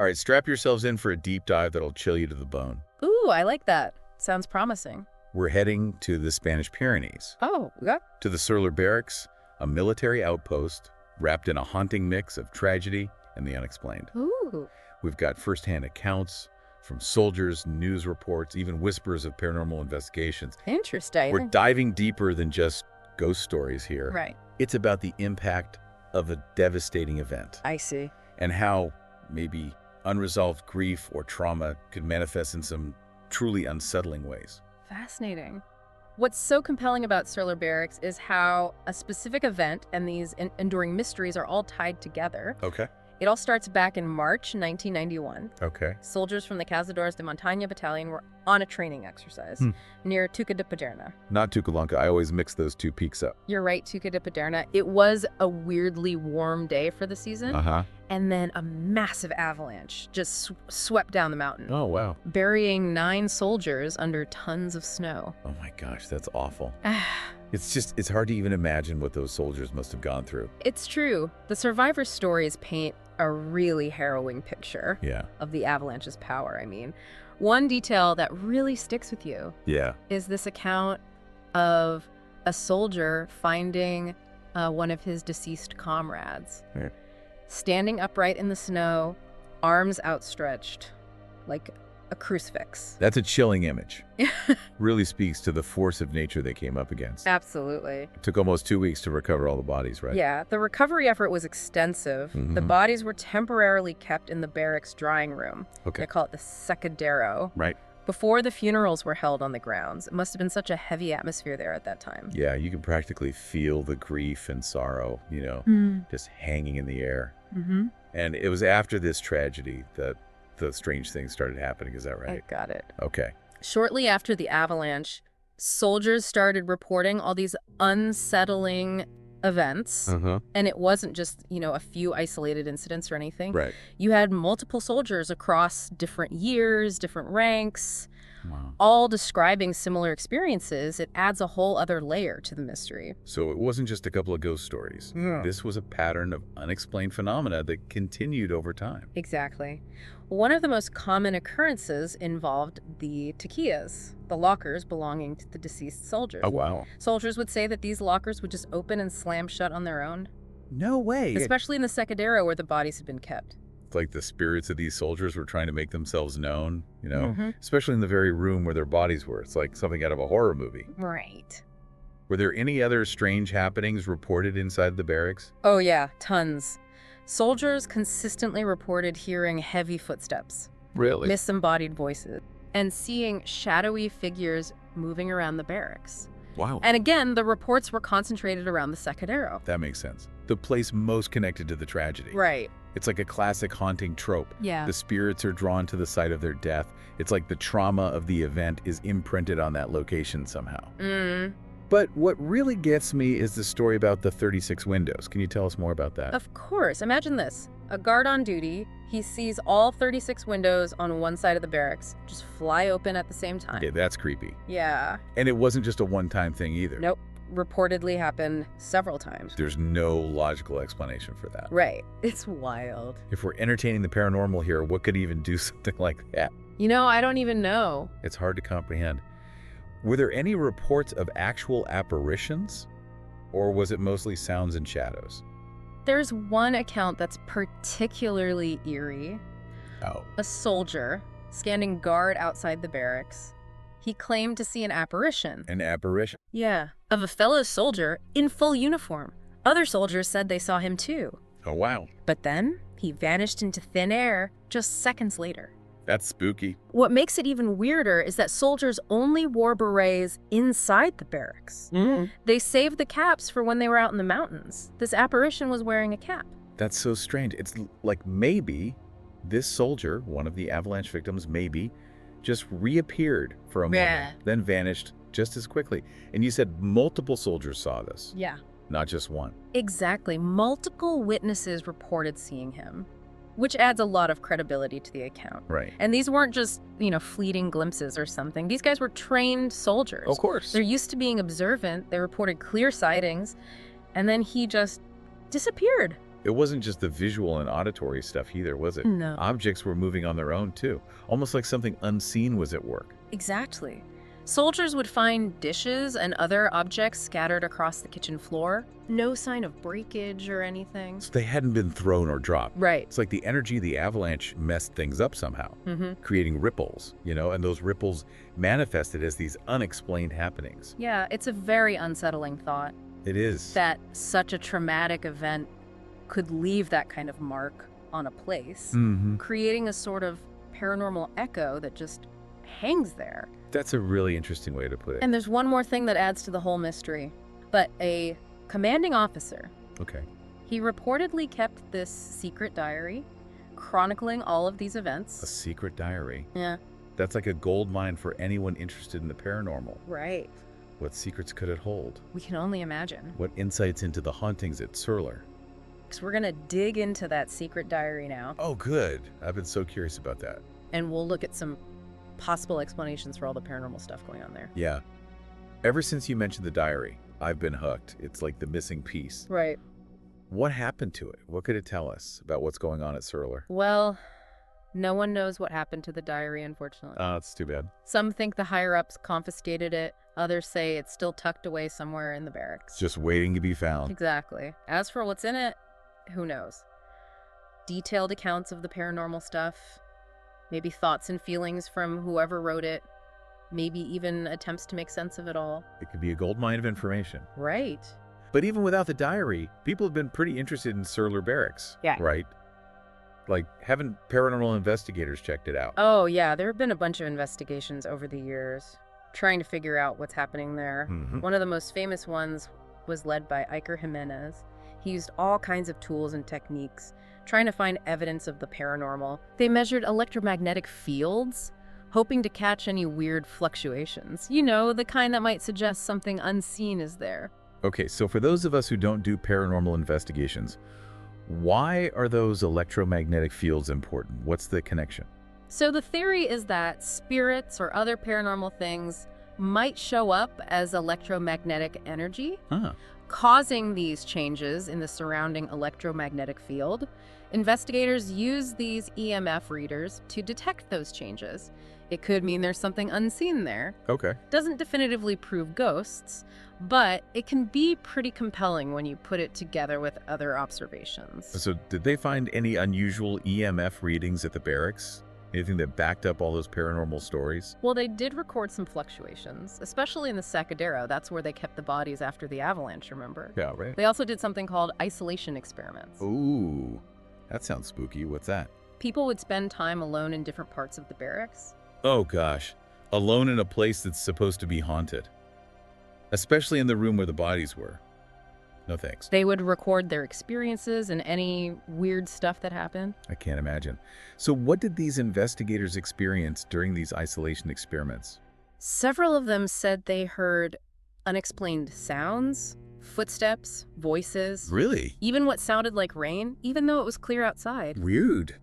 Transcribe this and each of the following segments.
All right, strap yourselves in for a deep dive that'll chill you to the bone. Ooh, I like that. Sounds promising. We're heading to the Spanish Pyrenees, Oh, yeah. to the Cerler Barracks, a military outpost wrapped in a haunting mix of tragedy and the unexplained. Ooh. We've got firsthand accounts from soldiers, news reports, even whispers of paranormal investigations. Interesting. We're diving deeper than just ghost stories here. Right. It's about the impact of a devastating event I see. and how maybe unresolved grief or trauma could manifest in some truly unsettling ways. Fascinating. What's so compelling about Cerler Barracks is how a specific event and these enduring mysteries are all tied together. Okay. It all starts back in March 1991. Okay. Soldiers from the Cazadores de Montaña Battalion were on a training exercise near Tuca de Paderna. Not Tucalanca. I always mix those two peaks up. You're right, Tuca de Paderna. It was a weirdly warm day for the season, and then a massive avalanche just swept down the mountain, Oh, wow. burying 9 soldiers under tons of snow. Oh my gosh, that's awful. It's hard to even imagine what those soldiers must have gone through. It's true. The survivors' stories paint a really harrowing picture Yeah. of the avalanche's power. I mean, one detail that really sticks with you Yeah. is this account of a soldier finding one of his deceased comrades, Yeah. standing upright in the snow, arms outstretched, like a crucifix. That's a chilling image. Really speaks to the force of nature they came up against. Absolutely. It took almost 2 weeks to recover all the bodies, right? Yeah, the recovery effort was extensive. The bodies were temporarily kept in the barracks drying room. Okay. They call it the secadero. Right. Before the funerals were held on the grounds. It must have been such a heavy atmosphere there at that time. Yeah, you can practically feel the grief and sorrow, just hanging in the air. And it was after this tragedy that the strange things started happening. Is that right? I got it. Okay. Shortly after the avalanche, soldiers started reporting all these unsettling events. And it wasn't just, a few isolated incidents or anything. Right. You had multiple soldiers across different years, different ranks, Wow. all describing similar experiences. It adds a whole other layer to the mystery. So it wasn't just a couple of ghost stories. This was a pattern of unexplained phenomena that continued over time. Exactly. One of the most common occurrences involved the taquillas, the lockers belonging to the deceased soldiers. Oh, wow. Soldiers would say that these lockers would just open and slam shut on their own, No way. especially in the secadero where the bodies had been kept. It's like the spirits of these soldiers were trying to make themselves known, especially in the very room where their bodies were. It's like something out of a horror movie. Right. Were there any other strange happenings reported inside the barracks? Oh yeah, tons. Soldiers consistently reported hearing heavy footsteps, Really? disembodied voices, and seeing shadowy figures moving around the barracks. Wow. And again, the reports were concentrated around the secadero. That makes sense. The place most connected to the tragedy. Right. It's like a classic haunting trope. Yeah. The spirits are drawn to the site of their death. It's like the trauma of the event is imprinted on that location somehow. But what really gets me is the story about the 36 windows. Can you tell us more about that? Of course. Imagine this. A guard on duty, he sees all 36 windows on one side of the barracks just fly open at the same time. Okay, that's creepy. Yeah. And it wasn't just a one-time thing either. Nope. Reportedly happened several times. There's no logical explanation for that. Right. It's wild. If we're entertaining the paranormal here, what could even do something like that? I don't even know. It's hard to comprehend. Were there any reports of actual apparitions? Or was it mostly sounds and shadows? There's one account that's particularly eerie. Oh. A soldier standing guard outside the barracks. He claimed to see an apparition. An apparition? Yeah, of a fellow soldier in full uniform. Other soldiers said they saw him too. Oh, wow. But then he vanished into thin air just seconds later. That's spooky. What makes it even weirder is that soldiers only wore berets inside the barracks. They saved the caps for when they were out in the mountains. This apparition was wearing a cap. That's so strange. It's like maybe this soldier, one of the avalanche victims, maybe just reappeared for a moment, then vanished just as quickly. And you said multiple soldiers saw this. Yeah. Not just one. Exactly. Multiple witnesses reported seeing him, which adds a lot of credibility to the account. Right. And these weren't just, fleeting glimpses or something. These guys were trained soldiers. Of course. They're used to being observant. They reported clear sightings. And then he just disappeared. It wasn't just the visual and auditory stuff either, was it? No. Objects were moving on their own, too. Almost like something unseen was at work. Exactly. Soldiers would find dishes and other objects scattered across the kitchen floor. No sign of breakage or anything. So they hadn't been thrown or dropped. Right. It's like the energy of the avalanche messed things up somehow, creating ripples, and those ripples manifested as these unexplained happenings. Yeah, it's a very unsettling thought. It is. That such a traumatic event could leave that kind of mark on a place, creating a sort of paranormal echo that just hangs there. That's a really interesting way to put it. And there's one more thing that adds to the whole mystery. But a commanding officer, he reportedly kept this secret diary chronicling all of these events. A secret diary? Yeah. That's like a gold mine for anyone interested in the paranormal. Right. What secrets could it hold? We can only imagine. What insights into the hauntings at Cerler? Because we're going to dig into that secret diary now. Oh, good. I've been so curious about that. And we'll look at some possible explanations for all the paranormal stuff going on there. Yeah. Ever since you mentioned the diary, I've been hooked. It's like the missing piece. Right. What happened to it? What could it tell us about what's going on at Cerler? Well, no one knows what happened to the diary, unfortunately. Oh, that's too bad. Some think the higher-ups confiscated it. Others say it's still tucked away somewhere in the barracks. Just waiting to be found. Exactly. As for what's in it, who knows? Detailed accounts of the paranormal stuff, maybe thoughts and feelings from whoever wrote it, maybe even attempts to make sense of it all. It could be a goldmine of information. Right. But even without the diary, people have been pretty interested in Cerler Barracks. Yeah. Right? Like, haven't paranormal investigators checked it out? Oh, yeah. There have been a bunch of investigations over the years trying to figure out what's happening there. One of the most famous ones was led by Iker Jimenez. He used all kinds of tools and techniques trying to find evidence of the paranormal. They measured electromagnetic fields, hoping to catch any weird fluctuations. You know, the kind that might suggest something unseen is there. Okay, so for those of us who don't do paranormal investigations, why are those electromagnetic fields important? What's the connection? So the theory is that spirits or other paranormal things might show up as electromagnetic energy, causing these changes in the surrounding electromagnetic field. Investigators use these EMF readers to detect those changes. It could mean there's something unseen there. Okay. Doesn't definitively prove ghosts, but it can be pretty compelling when you put it together with other observations. So did they find any unusual EMF readings at the barracks? Anything that backed up all those paranormal stories? Well, they did record some fluctuations, especially in the Sacadero. That's where they kept the bodies after the avalanche, remember? Yeah, right. They also did something called isolation experiments. Ooh, that sounds spooky. What's that? People would spend time alone in different parts of the barracks. Oh gosh, alone in a place that's supposed to be haunted. Especially in the room where the bodies were. No thanks. They would record their experiences and any weird stuff that happened. I can't imagine. So what did these investigators experience during these isolation experiments? Several of them said they heard unexplained sounds, footsteps, voices. Really? Even what sounded like rain, even though it was clear outside. Weird.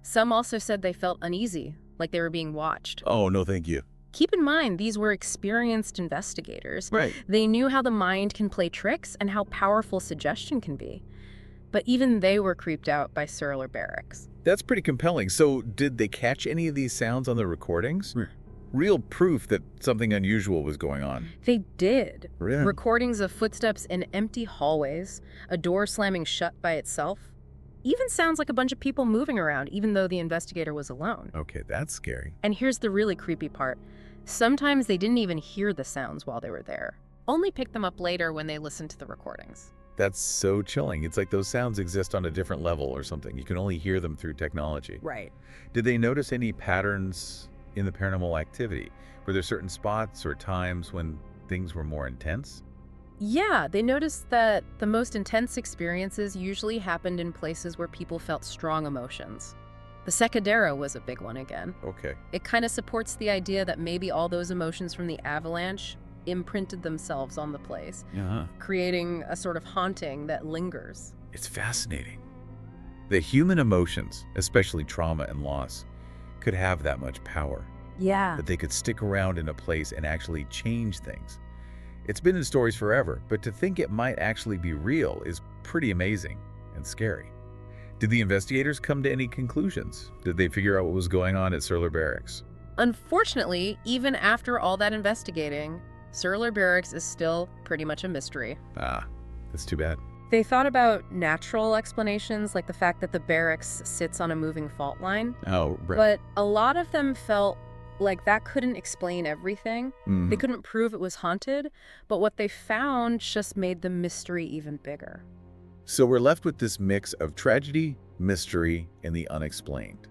Some also said they felt uneasy, like they were being watched. Oh, no thank you. Keep in mind, these were experienced investigators. Right. They knew how the mind can play tricks and how powerful suggestion can be. But even they were creeped out by Cerler Barracks. That's pretty compelling. So did they catch any of these sounds on the recordings? Real proof that something unusual was going on. They did. Really? Recordings of footsteps in empty hallways, a door slamming shut by itself. Even sounds like a bunch of people moving around, even though the investigator was alone. Okay, that's scary. And here's the really creepy part. Sometimes they didn't even hear the sounds while they were there. Only picked them up later when they listened to the recordings. That's so chilling. It's like those sounds exist on a different level or something. You can only hear them through technology. Right. Did they notice any patterns in the paranormal activity? Were there certain spots or times when things were more intense? Yeah, they noticed that the most intense experiences usually happened in places where people felt strong emotions. The Sacadero was a big one again. Okay. It kind of supports the idea that maybe all those emotions from the avalanche imprinted themselves on the place, creating a sort of haunting that lingers. It's fascinating. The human emotions, especially trauma and loss, could have that much power. Yeah. That they could stick around in a place and actually change things. It's been in stories forever, but to think it might actually be real is pretty amazing. and scary. Did the investigators come to any conclusions? Did they figure out what was going on at Cerler Barracks? Unfortunately, even after all that investigating, Cerler Barracks is still pretty much a mystery. Ah, that's too bad. They thought about natural explanations, like the fact that the barracks sits on a moving fault line. Oh, right. But a lot of them felt like that couldn't explain everything. They couldn't prove it was haunted, but what they found just made the mystery even bigger. So we're left with this mix of tragedy, mystery, and the unexplained.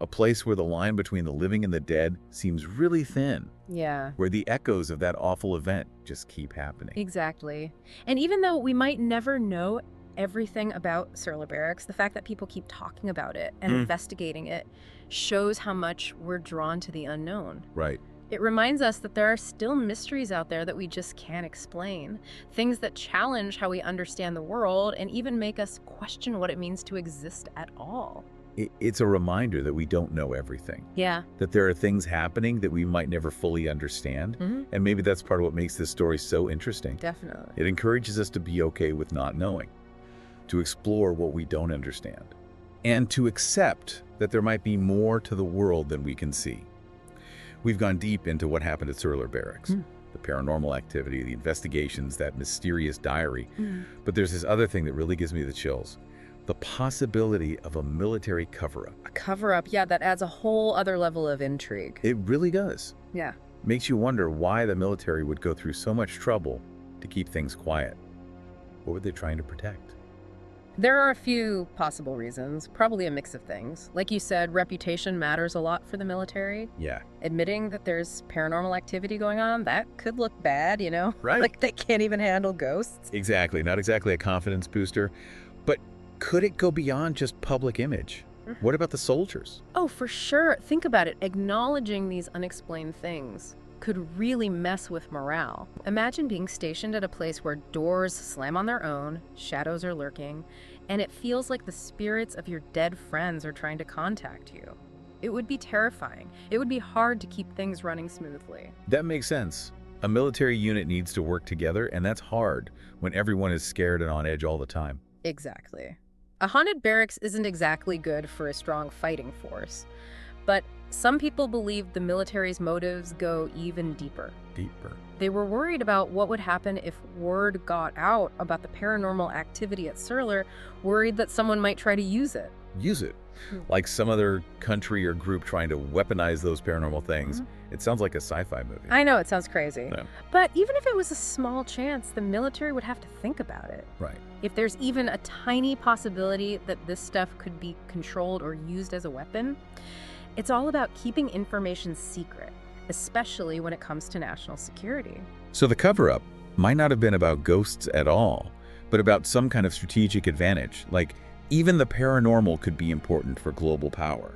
A place where the line between the living and the dead seems really thin. Yeah. Where the echoes of that awful event just keep happening. Exactly. And even though we might never know everything about Cerler Barracks, the fact that people keep talking about it and investigating it shows how much we're drawn to the unknown. Right. It reminds us that there are still mysteries out there that we just can't explain. Things that challenge how we understand the world and even make us question what it means to exist at all. It's a reminder that we don't know everything. Yeah. That there are things happening that we might never fully understand. And maybe that's part of what makes this story so interesting. Definitely. It encourages us to be okay with not knowing, to explore what we don't understand, and to accept that there might be more to the world than we can see. We've gone deep into what happened at Cerler Barracks, the paranormal activity, the investigations, that mysterious diary. But there's this other thing that really gives me the chills. The possibility of a military cover-up. A cover-up, yeah, that adds a whole other level of intrigue. It really does. Yeah. Makes you wonder why the military would go through so much trouble to keep things quiet. What were they trying to protect? There are a few possible reasons, probably a mix of things. Like you said, reputation matters a lot for the military. Yeah. Admitting that there's paranormal activity going on, that could look bad, you know? Right. Like they can't even handle ghosts. Exactly. Not exactly a confidence booster. But could it go beyond just public image? What about the soldiers? Oh, for sure. Think about it. Acknowledging these unexplained things could really mess with morale. Imagine being stationed at a place where doors slam on their own, shadows are lurking, and it feels like the spirits of your dead friends are trying to contact you. It would be terrifying. It would be hard to keep things running smoothly. That makes sense. A military unit needs to work together, and that's hard when everyone is scared and on edge all the time. Exactly. A haunted barracks isn't exactly good for a strong fighting force, but some people believe the military's motives go even deeper. They were worried about what would happen if word got out about the paranormal activity at Cerler, worried that someone might try to use it. Use it? Like some other country or group trying to weaponize those paranormal things. It sounds like a sci-fi movie. I know, it sounds crazy. Yeah. But even if it was a small chance, the military would have to think about it. Right. If there's even a tiny possibility that this stuff could be controlled or used as a weapon, it's all about keeping information secret, especially when it comes to national security. So the cover-up might not have been about ghosts at all, but about some kind of strategic advantage, like even the paranormal could be important for global power.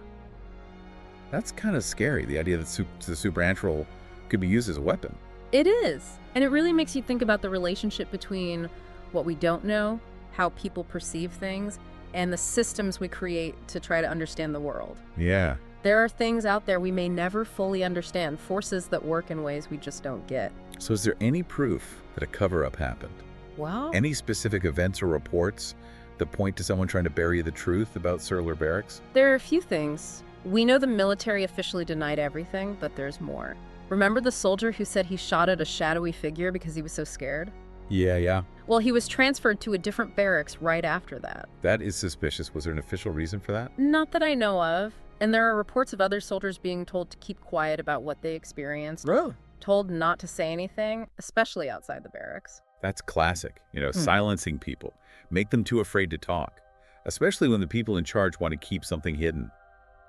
That's kind of scary, the idea that the supernatural could be used as a weapon. It is. And it really makes you think about the relationship between what we don't know, how people perceive things, and the systems we create to try to understand the world. Yeah. There are things out there we may never fully understand, forces that work in ways we just don't get. So is there any proof that a cover-up happened? Well, Any specific events or reports that point to someone trying to bury the truth about Cerler Barracks? there are a few things. We know the military officially denied everything, but there's more. Remember the soldier who said he shot at a shadowy figure because he was so scared? Yeah. Well, he was transferred to a different barracks right after that. That is suspicious. Was there an official reason for that? Not that I know of. And there are reports of other soldiers being told to keep quiet about what they experienced. Really? Told not to say anything, especially outside the barracks. That's classic. Silencing people. Make them too afraid to talk. Especially when the people in charge want to keep something hidden.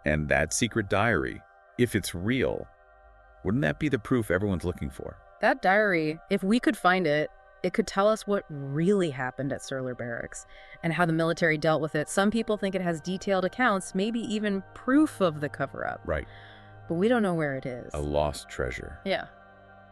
And that secret diary, if it's real, wouldn't that be the proof everyone's looking for? That diary, if we could find it, it could tell us what really happened at Cerler Barracks and how the military dealt with it. Some people think it has detailed accounts, maybe even proof of the cover-up. Right. But we don't know where it is. A lost treasure. Yeah.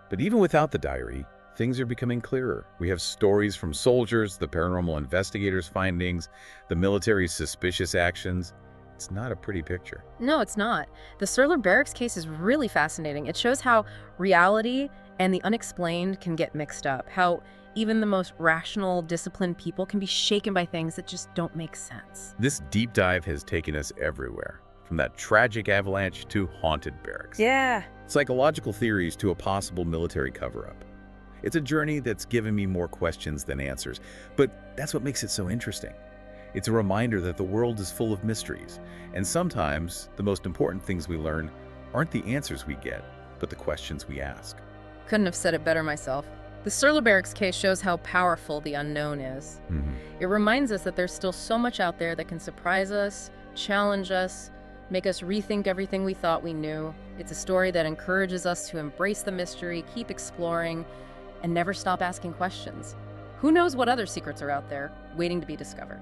But even without the diary, things are becoming clearer. We have stories from soldiers, the paranormal investigators' findings, the military's suspicious actions. It's not a pretty picture. No, it's not. The Cerler Barracks case is really fascinating. It shows how reality and the unexplained can get mixed up, how even the most rational, disciplined people can be shaken by things that just don't make sense. This deep dive has taken us everywhere, from that tragic avalanche to haunted barracks. Yeah. Psychological theories to a possible military cover-up. It's a journey that's given me more questions than answers, but that's what makes it so interesting. It's a reminder that the world is full of mysteries, and sometimes the most important things we learn aren't the answers we get, but the questions we ask. Couldn't have said it better myself. The Cerler Barracks case shows how powerful the unknown is. It reminds us that there's still so much out there that can surprise us, challenge us, make us rethink everything we thought we knew. It's a story that encourages us to embrace the mystery, keep exploring, and never stop asking questions. Who knows what other secrets are out there waiting to be discovered?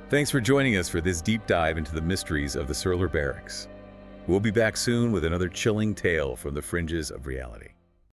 Thanks for joining us for this deep dive into the mysteries of the Cerler Barracks. We'll be back soon with another chilling tale from the fringes of reality.